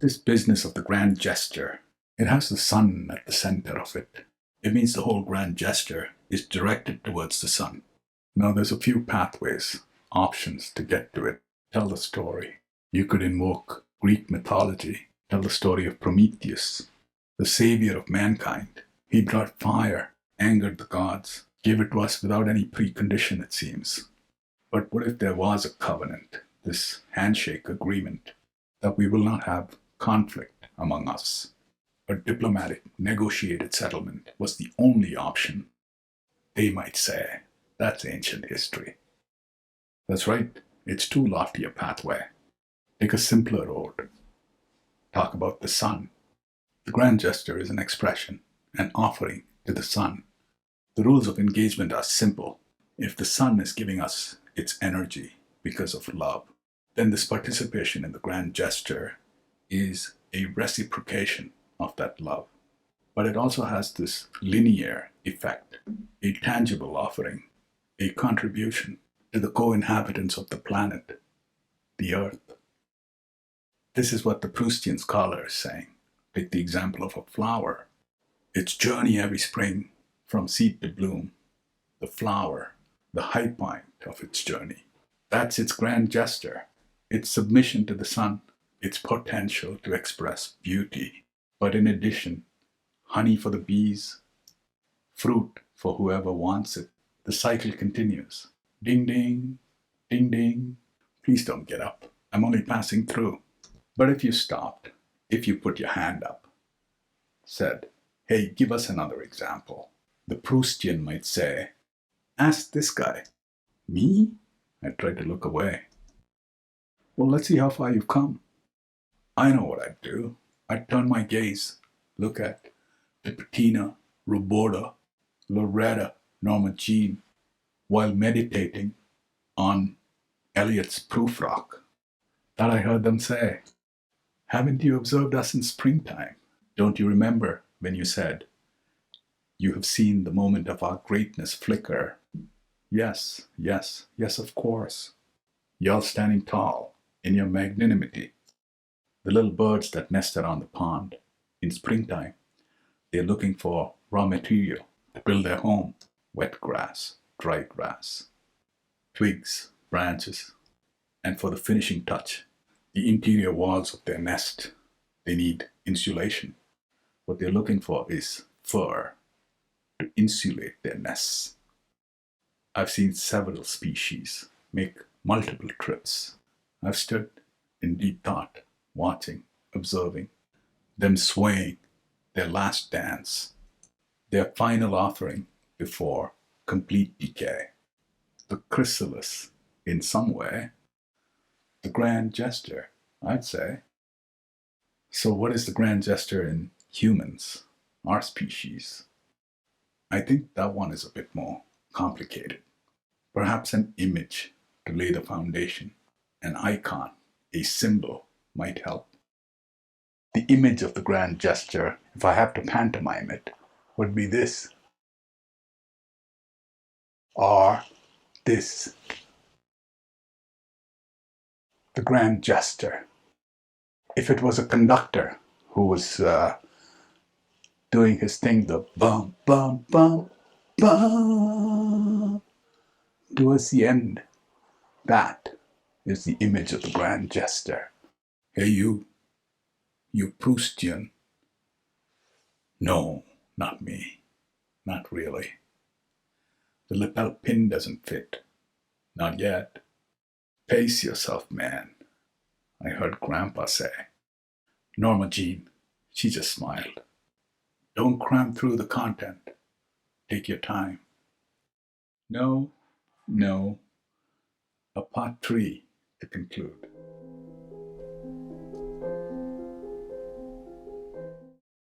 This business of the grand gesture, it has the sun at the center of it. It means the whole grand gesture is directed towards the sun. Now there's a few pathways, options to get to it. Tell the story. You could invoke Greek mythology. Tell the story of Prometheus, the savior of mankind. He brought fire, angered the gods, gave it to us without any precondition, it seems. But what if there was a covenant, this handshake agreement, that we will not have conflict among us? A diplomatic, negotiated settlement was the only option. They might say, that's ancient history. That's right, it's too lofty a pathway. Take a simpler road. Talk about the sun. The grand gesture is an expression, an offering to the sun. The rules of engagement are simple. If the sun is giving us its energy because of love, then this participation in the grand gesture is a reciprocation of that love. But it also has this linear effect, a tangible offering, a contribution to the co-inhabitants of the planet, the earth. This is what the Proustian scholar is saying. Take the example of a flower. Its journey every spring from seed to bloom, the flower, the high point of its journey. That's its grand gesture, its submission to the sun, its potential to express beauty. But in addition, honey for the bees, fruit for whoever wants it. The cycle continues. Ding, ding, ding, ding. Please don't get up. I'm only passing through. But if you stopped, if you put your hand up, said, hey, give us another example, the Proustian might say, ask this guy. Me? I tried to look away. Well, let's see how far you've come. I know what I'd do. I'd turn my gaze, look at Petrina, Roberta, Loretta, Norma Jean, while meditating on Eliot's Prufrock. That I heard them say. Haven't you observed us in springtime? Don't you remember when you said, you have seen the moment of our greatness flicker? Yes, yes, yes, of course. You're standing tall in your magnanimity. The little birds that nest around the pond in springtime, they're looking for raw material to build their home. Wet grass, dry grass, twigs, branches, and for the finishing touch, the interior walls of their nest. They need insulation. What they're looking for is fur to insulate their nests. I've seen several species make multiple trips. I've stood in deep thought, watching, observing, them swaying, their last dance, their final offering before complete decay. The chrysalis, in some way, the grand gesture, I'd say. So what is the grand gesture in humans, our species? I think that one is a bit more complicated. Perhaps an image to lay the foundation, an icon, a symbol might help. The image of the grand gesture, if I have to pantomime it, would be this. Or this. The grand gesture. If it was a conductor who was doing his thing, the bum, bum, bum, bum, towards the end, that is the image of the grand gesture. Hey, you Proustian. No, not me. Not really. The lapel pin doesn't fit. Not yet. Pace yourself, man, I heard Grandpa say. Norma Jean, she just smiled. Don't cram through the content. Take your time. No, a part 3 to conclude.